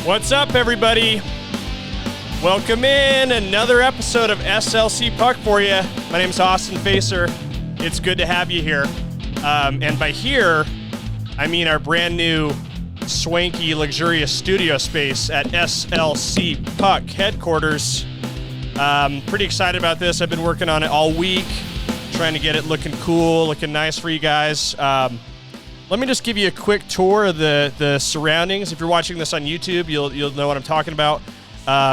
What's up, everybody? Welcome in another episode of SLC Puck for you. My name's Austin Facer. It's good to have you here. And by here, I mean our brand new swanky, luxurious studio space at SLC Puck headquarters. Pretty excited about this. I've been working on it all week, trying to get it looking cool, looking nice for you guys. Let me just give you a quick tour of the surroundings. If you're watching this on YouTube, you'll know what I'm talking about.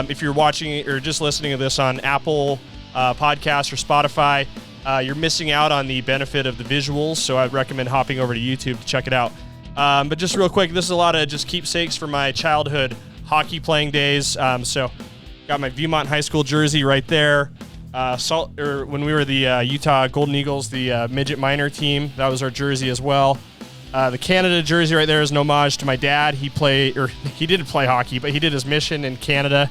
If you're watching or just listening to this on Apple Podcasts or Spotify, you're missing out on the benefit of the visuals, so I'd recommend hopping over to YouTube to check it out. But just real quick, this is a lot of just keepsakes from my childhood hockey playing days. So got my Viewmont High School jersey right there. When we were the Utah Golden Eagles, the midget minor team, that was our jersey as well. The Canada jersey right there is an homage to my dad. He didn't play hockey, but he did his mission in Canada,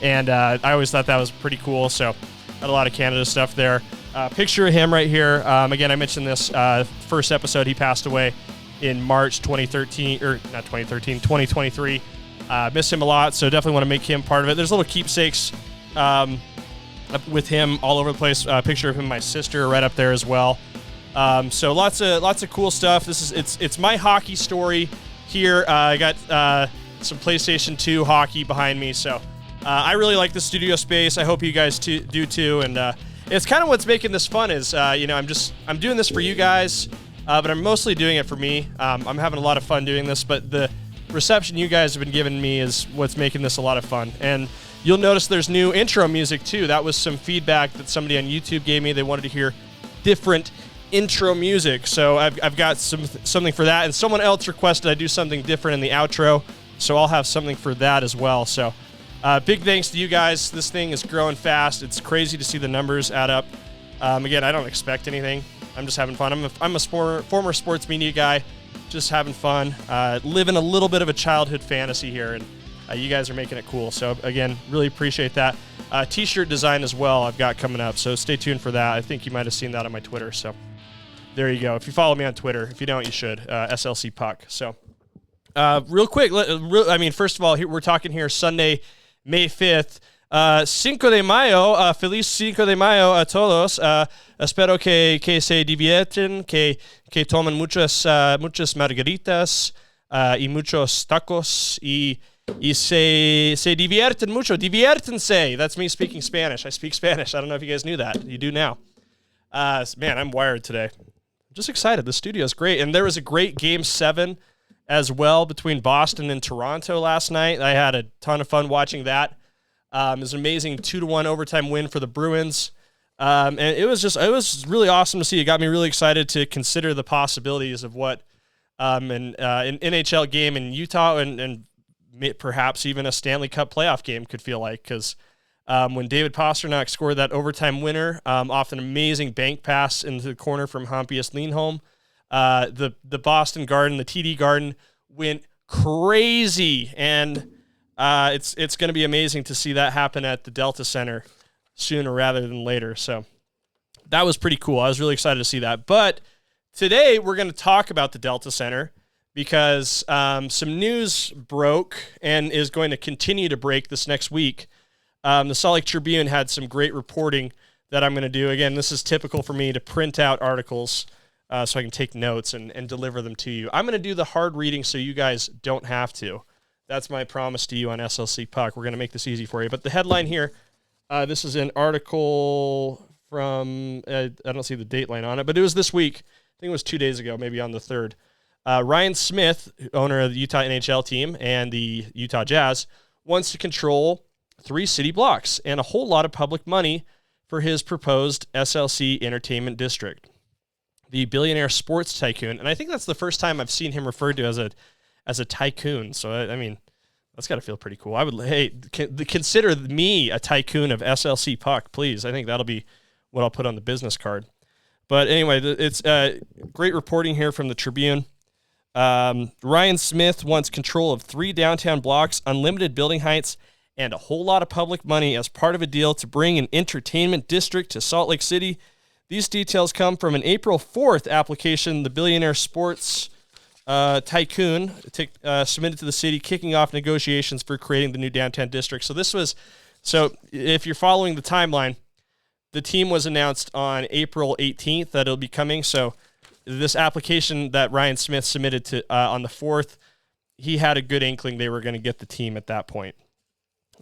and I always thought that was pretty cool. So had a lot of Canada stuff there. Picture of him right here. Again, I mentioned this first episode. He passed away in March 2023. Miss him a lot, so definitely want to make him part of it. There's little keepsakes with him all over the place. Picture of him and my sister right up there as well. So lots of cool stuff. It's my hockey story here. I got some PlayStation 2 hockey behind me, so I really like the studio space. I hope you guys do too. And it's kind of what's making this fun is I'm doing this for you guys, but I'm mostly doing it for me. I'm having a lot of fun doing this, but the reception you guys have been giving me is what's making this a lot of fun. And you'll notice there's new intro music too. That was some feedback that somebody on YouTube gave me. They wanted to hear different intro music, so I've got something for that, and someone else requested I do something different in the outro, so I'll have something for that as well. So big thanks to you guys. This thing is growing fast. It's crazy to see the numbers add up. Again, I don't expect anything. I'm just having fun. I'm a former sports media guy, just having fun, living a little bit of a childhood fantasy here, and you guys are making it cool. So again, really appreciate that. T-shirt design as well I've got coming up, so stay tuned for that. I think you might have seen that on my Twitter, so there you go. If you follow me on Twitter, if you don't, you should. SLC Puck. So, real quick, first of all, we're talking here Sunday, May 5th. Cinco de Mayo. Feliz Cinco de Mayo a todos. Espero que se divierten, que tomen muchas margaritas y muchos tacos y se divierten mucho. Diviértense. That's me speaking Spanish. I speak Spanish. I don't know if you guys knew that. You do now. Man, I'm wired today. Just excited. The studio is great. And there was a great Game 7 as well between Boston and Toronto last night. I had a ton of fun watching that. It was an amazing 2-1 overtime win for the Bruins. And it was really awesome to see. It got me really excited to consider the possibilities of what an NHL game in Utah and perhaps even a Stanley Cup playoff game could feel like, because when David Pastrnak scored that overtime winner off an amazing bank pass into the corner from Hampus Lindholm, the Boston Garden, the TD Garden, went crazy, and it's going to be amazing to see that happen at the Delta Center sooner rather than later. So that was pretty cool. I was really excited to see that. But today we're going to talk about the Delta Center because some news broke and is going to continue to break this next week. The Salt Lake Tribune had some great reporting that I'm going to do. Again, this is typical for me to print out articles so I can take notes and deliver them to you. I'm going to do the hard reading so you guys don't have to. That's my promise to you on SLC Puck. We're going to make this easy for you. But the headline here, this is an article from, I don't see the date line on it, but it was this week. I think it was 2 days ago, maybe on the 3rd. Ryan Smith, owner of the Utah NHL team and the Utah Jazz, wants to control 3 city blocks and a whole lot of public money for his proposed SLC entertainment district. The billionaire sports tycoon, and I think that's the first time I've seen him referred to as a tycoon. So I mean, that's got to feel pretty cool. Consider me a tycoon of SLC Puck, please. I think that'll be what I'll put on the business card. But anyway, it's great reporting here from the Tribune. Ryan Smith wants control of 3 downtown blocks, unlimited building heights, and a whole lot of public money as part of a deal to bring an entertainment district to Salt Lake City. These details come from an April 4th application the billionaire sports tycoon submitted to the city, kicking off negotiations for creating the new downtown district. So if you're following the timeline, the team was announced on April 18th that it'll be coming. So this application that Ryan Smith submitted to on the 4th, he had a good inkling they were going to get the team at that point.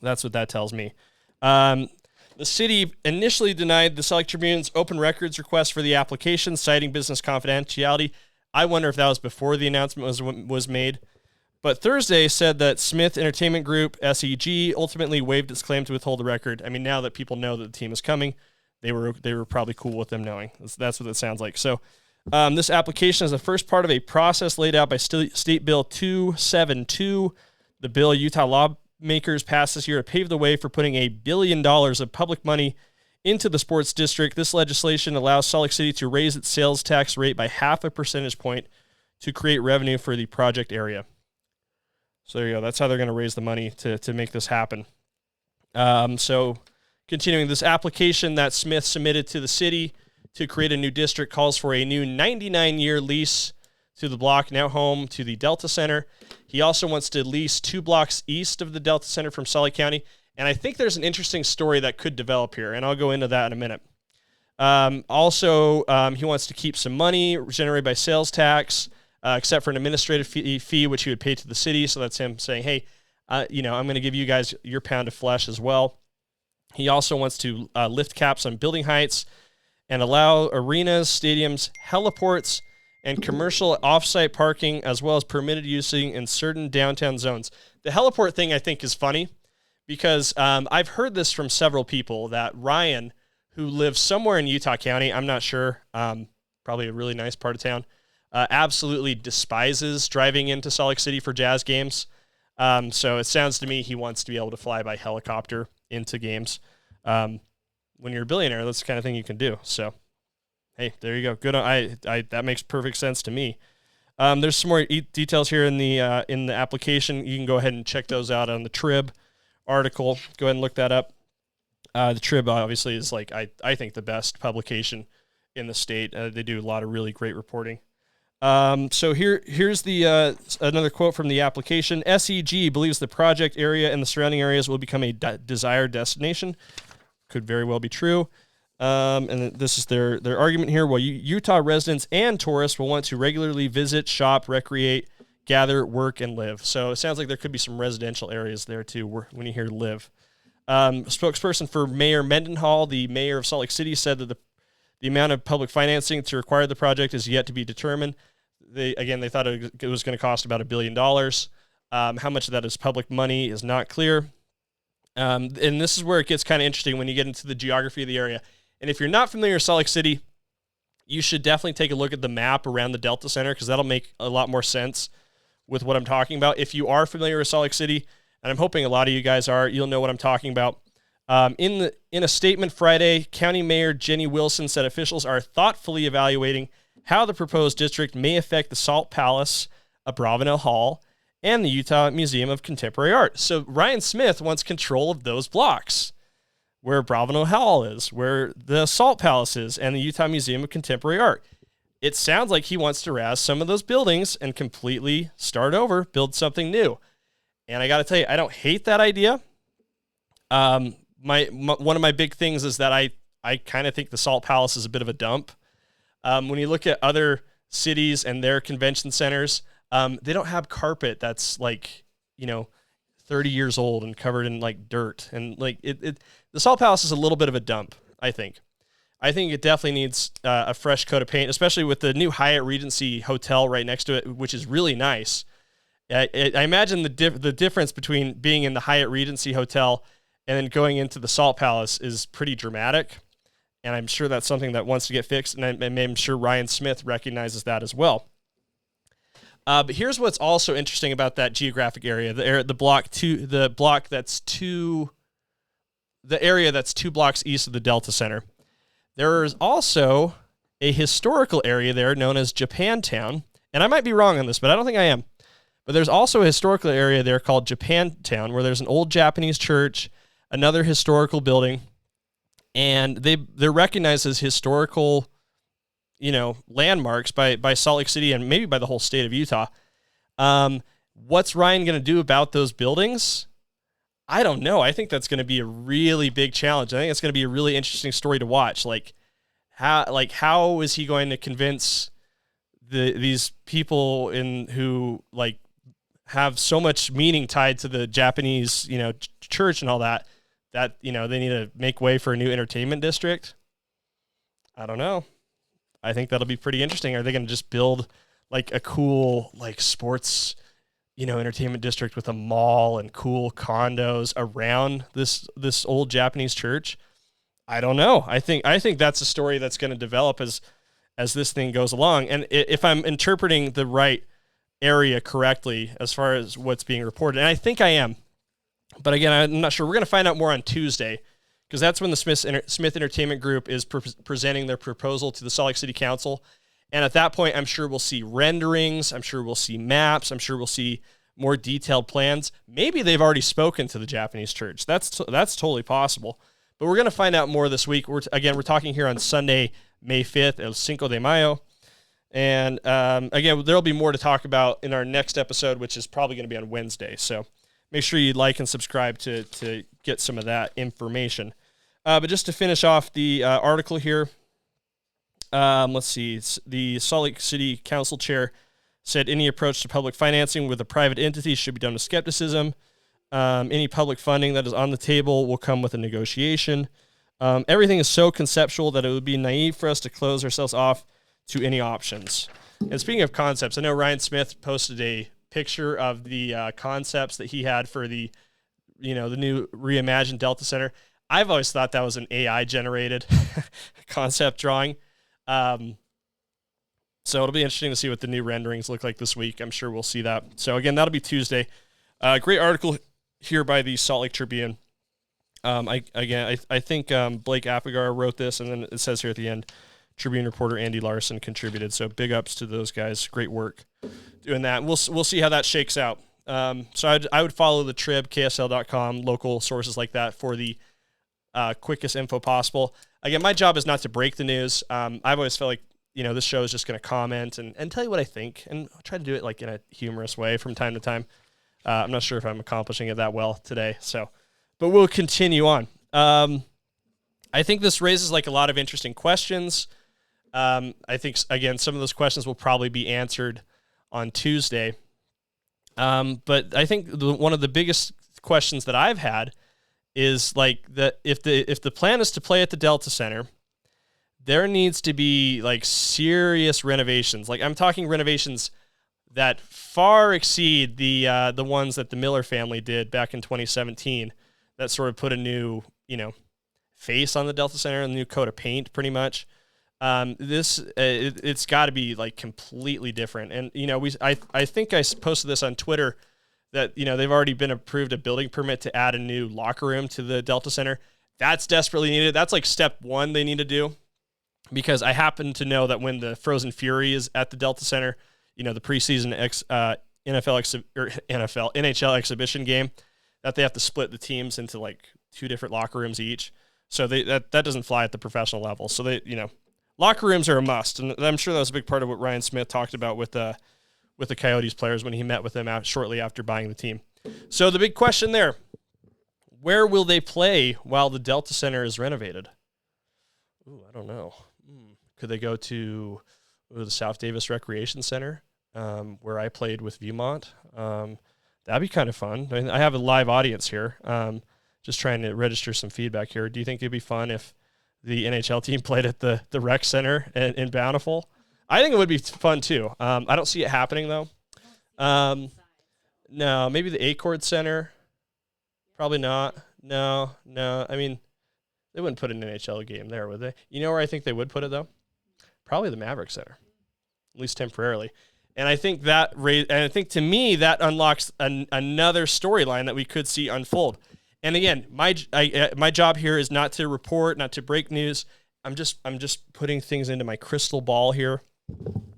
That's what that tells me. The city initially denied the Salt Lake Tribune's open records request for the application, citing business confidentiality. I wonder if that was before the announcement was made. But Thursday said that Smith Entertainment Group, SEG, ultimately waived its claim to withhold the record. I mean, now that people know that the team is coming, they were probably cool with them knowing. That's what it sounds like. So this application is the first part of a process laid out by State Bill 272, the bill Utah lawmakers passed this year to pave the way for putting $1 billion of public money into the sports district. This legislation allows Salt Lake City to raise its sales tax rate by 0.5 percentage point to create revenue for the project area. So there you go. That's how they're going to raise the money to make this happen. So continuing, this application that Smith submitted to the city to create a new district calls for a new 99-year lease to the block, now home to the Delta Center. He also wants to lease 2 blocks east of the Delta Center from Salt Lake County. And I think there's an interesting story that could develop here, and I'll go into that in a minute. He wants to keep some money generated by sales tax, except for an administrative fee, which he would pay to the city. So that's him saying, hey, I'm going to give you guys your pound of flesh as well. He also wants to lift caps on building heights and allow arenas, stadiums, heliports, and commercial off-site parking, as well as permitted using in certain downtown zones. The heliport thing, I think, is funny because I've heard this from several people that Ryan, who lives somewhere in Utah County, I'm not sure, probably a really nice part of town, absolutely despises driving into Salt Lake City for Jazz games. So it sounds to me he wants to be able to fly by helicopter into games. When you're a billionaire, that's the kind of thing you can do. So, hey, there you go. Good. That makes perfect sense to me. There's some more details here in the application. You can go ahead and check those out on the Trib article. Go ahead and look that up. The Trib obviously is I think the best publication in the state. They do a lot of really great reporting. So here's the another quote from the application. SEG believes the project area and the surrounding areas will become a desired destination. Could very well be true. And this is their argument here. Well, Utah residents and tourists will want to regularly visit, shop, recreate, gather, work, and live. So it sounds like there could be some residential areas there too when you hear live. Spokesperson for Mayor Mendenhall, the mayor of Salt Lake City, said that the amount of public financing to require the project is yet to be determined. They thought it was going to cost about $1 billion. How much of that is public money is not clear. And this is where it gets kind of interesting when you get into the geography of the area. And if you're not familiar with Salt Lake City, you should definitely take a look at the map around the Delta Center because that'll make a lot more sense with what I'm talking about. If you are familiar with Salt Lake City, and I'm hoping a lot of you guys are, you'll know what I'm talking about. In a statement Friday, County Mayor Jenny Wilson said officials are thoughtfully evaluating how the proposed district may affect the Salt Palace, Abravanel Hall, and the Utah Museum of Contemporary Art. So Ryan Smith wants control of those blocks, where Abravanel Hall is, where the Salt Palace is, and the Utah Museum of Contemporary Art. It sounds like he wants to razz some of those buildings and completely start over, build something new. And I got to tell you, I don't hate that idea. One of my big things is that I kind of think the Salt Palace is a bit of a dump. When you look at other cities and their convention centers, they don't have carpet that's 30 years old and covered in dirt. And the Salt Palace is a little bit of a dump, I think. I think it definitely needs a fresh coat of paint, especially with the new Hyatt Regency Hotel right next to it, which is really nice. I imagine the difference between being in the Hyatt Regency Hotel and then going into the Salt Palace is pretty dramatic. And I'm sure that's something that wants to get fixed. And I'm sure Ryan Smith recognizes that as well. But here's what's also interesting about that geographic area, the area that's 2 blocks east of the Delta Center. There is also a historical area there known as Japantown. And I might be wrong on this, but I don't think I am. But there's also a historical area there called Japantown where there's an old Japanese church, another historical building, and they're recognized as historical, landmarks by Salt Lake City and maybe by the whole state of Utah. What's Ryan going to do about those buildings? I don't know. I think that's going to be a really big challenge. I think it's going to be a really interesting story to watch. How is he going to convince these people who have so much meaning tied to the Japanese, church and all that they need to make way for a new entertainment district? I don't know. I think that'll be pretty interesting. Are they going to just build a cool sports, entertainment district with a mall and cool condos around this old Japanese church? I don't know. I think that's a story that's going to develop as this thing goes along. And if I'm interpreting the right area correctly as far as what's being reported, and I think I am, but again, I'm not sure. We're going to find out more on Tuesday, because that's when the Smith Entertainment Group is presenting their proposal to the Salt Lake City Council. And at that point, I'm sure we'll see renderings. I'm sure we'll see maps. I'm sure we'll see more detailed plans. Maybe they've already spoken to the Japanese church. That's totally possible. But we're going to find out more this week. We're talking here on Sunday, May 5th, El Cinco de Mayo. And again, there'll be more to talk about in our next episode, which is probably going to be on Wednesday. So make sure you like and subscribe to get some of that information. But just to finish off the article here, let's see. The Salt Lake City Council Chair said any approach to public financing with a private entity should be done with skepticism. Any public funding that is on the table will come with a negotiation. Everything is so conceptual that it would be naive for us to close ourselves off to any options. And speaking of concepts, I know Ryan Smith posted a picture of the concepts that he had for the new reimagined Delta Center. I've always thought that was an AI generated concept drawing. So it'll be interesting to see what the new renderings look like this week. I'm sure we'll see that. So again, that'll be Tuesday. Great article here by the Salt Lake Tribune. I think Blake Apgar wrote this, and then it says here at the end, Tribune reporter Andy Larson contributed. So big ups to those guys. Great work doing that. And we'll see how that shakes out. So I would follow the Trib, KSL.com, local sources like that for the quickest info possible. Again, my job is not to break the news. I've always felt like, this show is just going to comment and tell you what I think, and I'll try to do it in a humorous way from time to time. I'm not sure if I'm accomplishing it that well today. But we'll continue on. I think this raises a lot of interesting questions. I think, again, some of those questions will probably be answered on Tuesday. But I think one of the biggest questions that I've had is that if the plan is to play at the Delta Center, there needs to be serious renovations. I'm talking renovations that far exceed the ones that the Miller family did back in 2017. That sort of put a new face on the Delta Center, a new coat of paint, pretty much. It's got to be completely different. And I think I posted this on Twitter that they've already been approved a building permit to add a new locker room to the Delta Center. That's desperately needed. That's step one they need to do, because I happen to know that when the Frozen Fury is at the Delta Center, the preseason NHL exhibition game, that they have to split the teams into two different locker rooms each. So that doesn't fly at the professional level. So locker rooms are a must, and I'm sure that was a big part of what Ryan Smith talked about with the Coyotes players when he met with them shortly after buying the team. So the big question there: where will they play while the Delta Center is renovated? Ooh, I don't know. Could they go to the South Davis Recreation Center, where I played with Viewmont? That'd be kind of fun. I mean, I have a live audience here. Just trying to register some feedback here. Do you think it'd be fun if the NHL team played at the rec center in Bountiful? I think it would be fun too. I don't see it happening though. No, maybe the Acord Center. Probably not. No. I mean, they wouldn't put an NHL game there, would they? You know where I think they would put it though? Probably the Maverick Center, at least temporarily. And I think to me that unlocks another storyline that we could see unfold. And again, my job here is not to report, not to break news. I'm just putting things into my crystal ball here,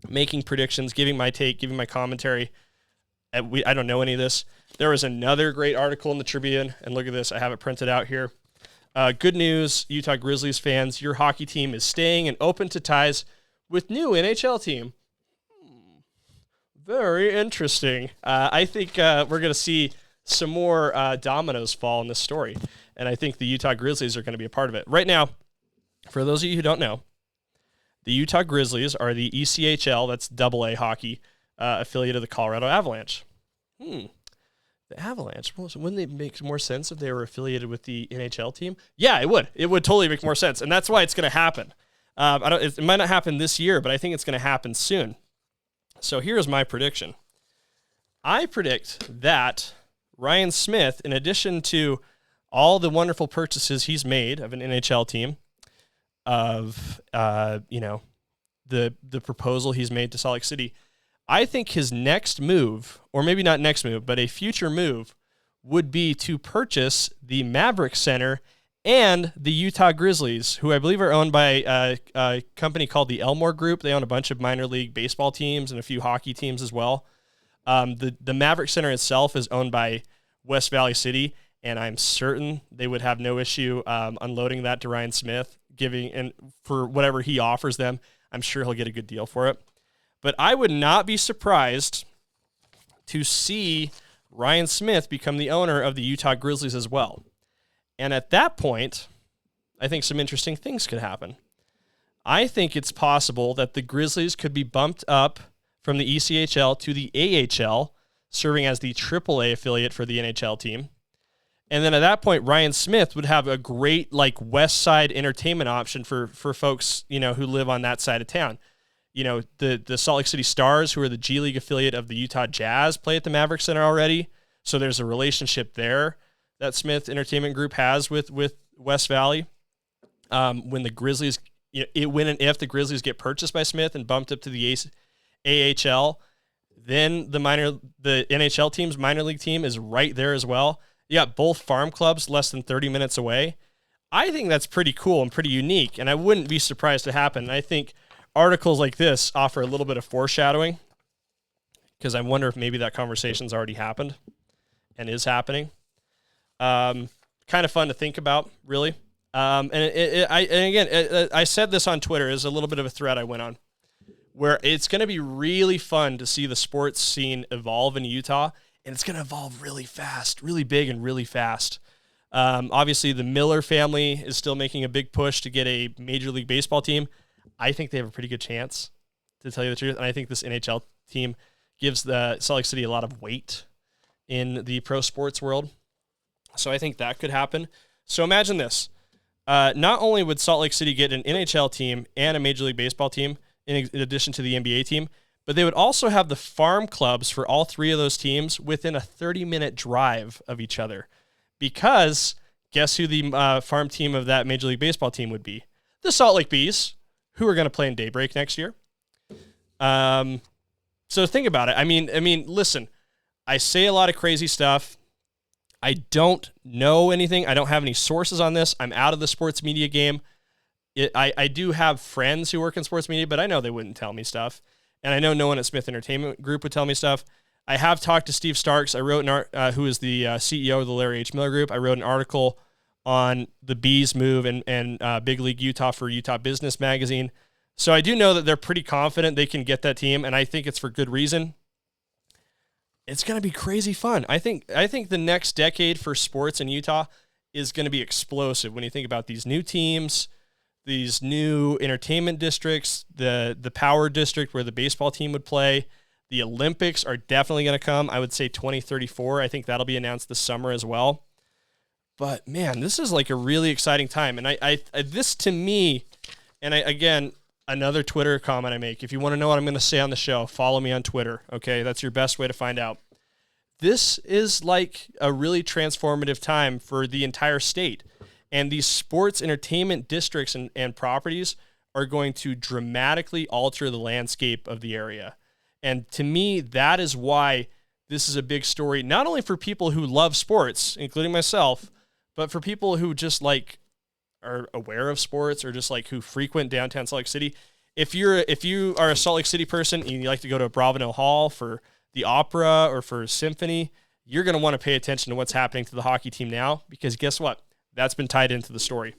making predictions, giving my take, giving my commentary. I don't know any of this. There was another great article in the Tribune, and look at this. I have it printed out here. Good news, Utah Grizzlies fans. Your hockey team is staying and open to ties with new NHL team. Very interesting. I think we're going to see some more dominoes fall in this story, and I think the Utah Grizzlies are going to be a part of it. Right now, for those of you who don't know, the Utah Grizzlies are the ECHL, that's AA hockey, affiliate of the Colorado Avalanche. The Avalanche, well, so wouldn't it make more sense if they were affiliated with the NHL team? Yeah, it would. It would totally make more sense, and that's why it's going to happen. It might not happen this year, but I think it's going to happen soon. So here's my prediction. I predict that Ryan Smith, in addition to all the wonderful purchases he's made of an NHL team, of the proposal he's made to Salt Lake City, I think his next move, or maybe not next move, but a future move, would be to purchase the Maverick Center and the Utah Grizzlies, who I believe are owned by a company called the Elmore Group. They own a bunch of minor league baseball teams and a few hockey teams as well. The Maverick Center itself is owned by West Valley City, and I'm certain they would have no issue unloading that to Ryan Smith, and for whatever he offers them. I'm sure he'll get a good deal for it. But I would not be surprised to see Ryan Smith become the owner of the Utah Grizzlies as well. And at that point, I think some interesting things could happen. I think it's possible that the Grizzlies could be bumped up from the ECHL to the AHL, serving as the AAA affiliate for the NHL team. And then at that point, Ryan Smith would have a great West Side entertainment option for folks, who live on that side of town. The Salt Lake City Stars, who are the G League affiliate of the Utah Jazz, play at the Maverick Center already. So there's a relationship there that Smith Entertainment Group has with West Valley. When the Grizzlies, when and if the Grizzlies get purchased by Smith and bumped up to the AHL, then the NHL team's minor league team is right there as well. You got both farm clubs less than 30 minutes away. I think that's pretty cool and pretty unique, and I wouldn't be surprised to happen. And I think articles like this offer a little bit of foreshadowing, because I wonder if maybe that conversation's already happened and is happening. Kind of fun to think about, really. I said this on Twitter. It's a little bit of a thread I went on, where it's going to be really fun to see the sports scene evolve in Utah, and it's going to evolve really fast, really big and really fast. Obviously, the Miller family is still making a big push to get a Major League Baseball team. I think they have a pretty good chance, to tell you the truth, and I think this NHL team gives the Salt Lake City a lot of weight in the pro sports world. So I think that could happen. So imagine this. Not only would Salt Lake City get an NHL team and a Major League Baseball team in addition to the NBA team, but they would also have the farm clubs for all three of those teams within a 30-minute drive of each other. Because guess who the farm team of that Major League Baseball team would be? The Salt Lake Bees, who are going to play in Daybreak next year. So think about it. I mean, listen, I say a lot of crazy stuff. I don't know anything. I don't have any sources on this. I'm out of the sports media game. I do have friends who work in sports media, but I know they wouldn't tell me stuff. And I know no one at Smith Entertainment Group would tell me stuff. I have talked to Steve Starks. I wrote who is the CEO of the Larry H. Miller Group. I wrote an article on the Bees move and Big League Utah for Utah Business Magazine. So I do know that they're pretty confident they can get that team, and I think it's for good reason. It's going to be crazy fun. I think the next decade for sports in Utah is going to be explosive when you think about these new teams, these new entertainment districts, the power district where the baseball team would play. The Olympics are definitely going to come. I would say 2034. I think that'll be announced this summer as well. But man, this is like a really exciting time. And I this to me, and again, another Twitter comment I make. If you want to know what I'm going to say on the show, follow me on Twitter. Okay, that's your best way to find out. This is like a really transformative time for the entire state. And these sports entertainment districts and properties are going to dramatically alter the landscape of the area. And to me, that is why this is a big story, not only for people who love sports, including myself, but for people who just like are aware of sports or just like who frequent downtown Salt Lake City. If you are a Salt Lake City person and you like to go to Bravenel Hall for the opera or for symphony, you're going to want to pay attention to what's happening to the hockey team now, because guess what? That's been tied into the story.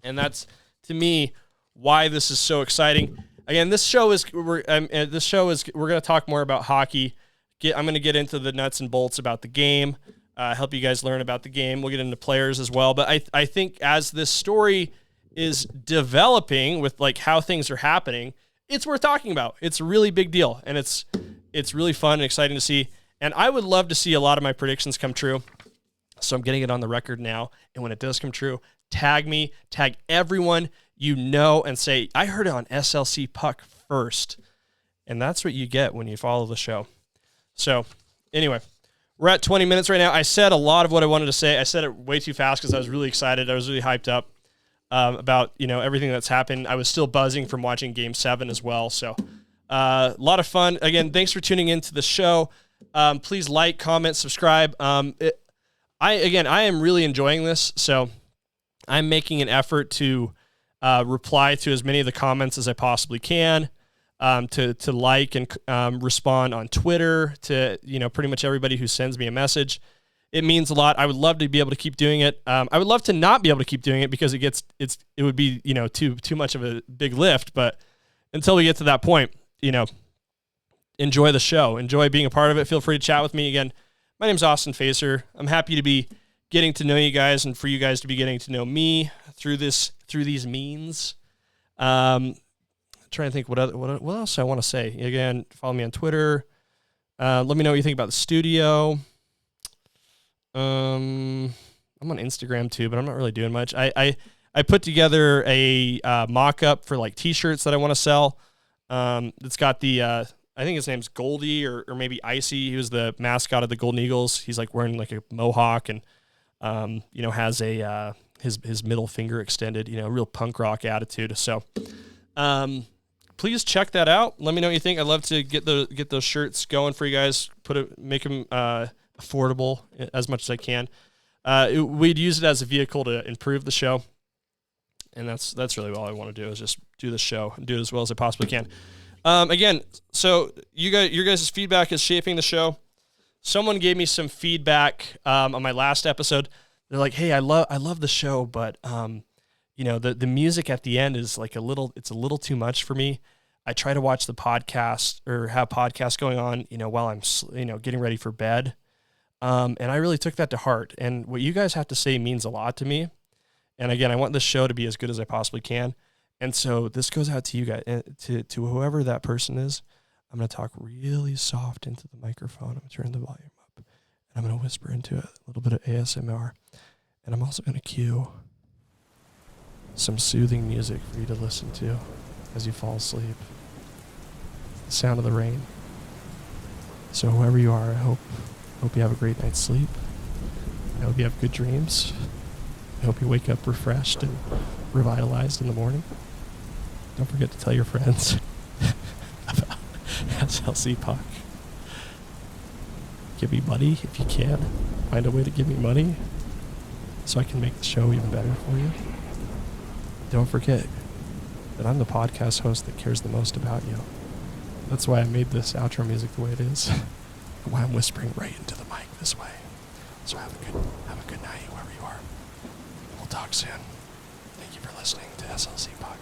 And that's, to me, why this is so exciting. again, this show is we're going to talk more about hockey. I'm going to get into the nuts and bolts about the game, help you guys learn about the game. We'll get into players as well. But I think as this story is developing with like how things are happening, it's worth talking about. It's a really big deal, and it's really fun and exciting to see. And I would love to see a lot of my predictions come true. So I'm getting it on the record now. And when it does come true, tag me, tag everyone you know, and say, I heard it on SLC Puck first. And that's what you get when you follow the show. So anyway, we're at 20 minutes right now. I said a lot of what I wanted to say. I said it way too fast because I was really excited. I was really hyped up about, everything that's happened. I was still buzzing from watching Game 7 as well. So a lot of fun. Again, thanks for tuning into the show. Please like, comment, subscribe. I am really enjoying this. So I'm making an effort to reply to as many of the comments as I possibly can, to like and respond on Twitter to, pretty much everybody who sends me a message. It means a lot. I would love to be able to keep doing it. I would love to not be able to keep doing it because it would be, too much of a big lift. But until we get to that point, enjoy the show, enjoy being a part of it. Feel free to chat with me again. My name's Austin Facer. I'm happy to be getting to know you guys and for you guys to be getting to know me through these means. Trying to think what else I want to say. Again, follow me on Twitter. Let me know what you think about the studio. I'm on Instagram too, but I'm not really doing much. I put together a mock-up for like t-shirts that I want to sell. It's got the I think his name's Goldie or maybe Icy. He was the mascot of the Golden Eagles. He's like wearing like a mohawk and has a his middle finger extended, real punk rock attitude. So please check that out. Let me know what you think. I'd love to get those shirts going for you guys. Make them affordable as much as I can. We'd use it as a vehicle to improve the show. And that's really all I want to do is just do the show and do it as well as I possibly can. Again, so your guys' feedback is shaping the show. Someone gave me some feedback on my last episode. They're like, "Hey, I love the show, but the music at the end is like it's a little too much for me. I try to watch the podcast or have podcasts going on, while I'm getting ready for bed." And I really took that to heart. And what you guys have to say means a lot to me. And again, I want this show to be as good as I possibly can. And so this goes out to you guys, to whoever that person is. I'm going to talk really soft into the microphone. I'm going to turn the volume up. And I'm going to whisper into it a little bit of ASMR. And I'm also going to cue some soothing music for you to listen to as you fall asleep. The sound of the rain. So whoever you are, I hope you have a great night's sleep. I hope you have good dreams. I hope you wake up refreshed and revitalized in the morning. Don't forget to tell your friends about SLC Puck. Give me money if you can. Find a way to give me money so I can make the show even better for you. Don't forget that I'm the podcast host that cares the most about you. That's why I made this outro music the way it is. And why I'm whispering right into the mic this way. So have a good night wherever you are. We'll talk soon. Thank you for listening to SLC Puck.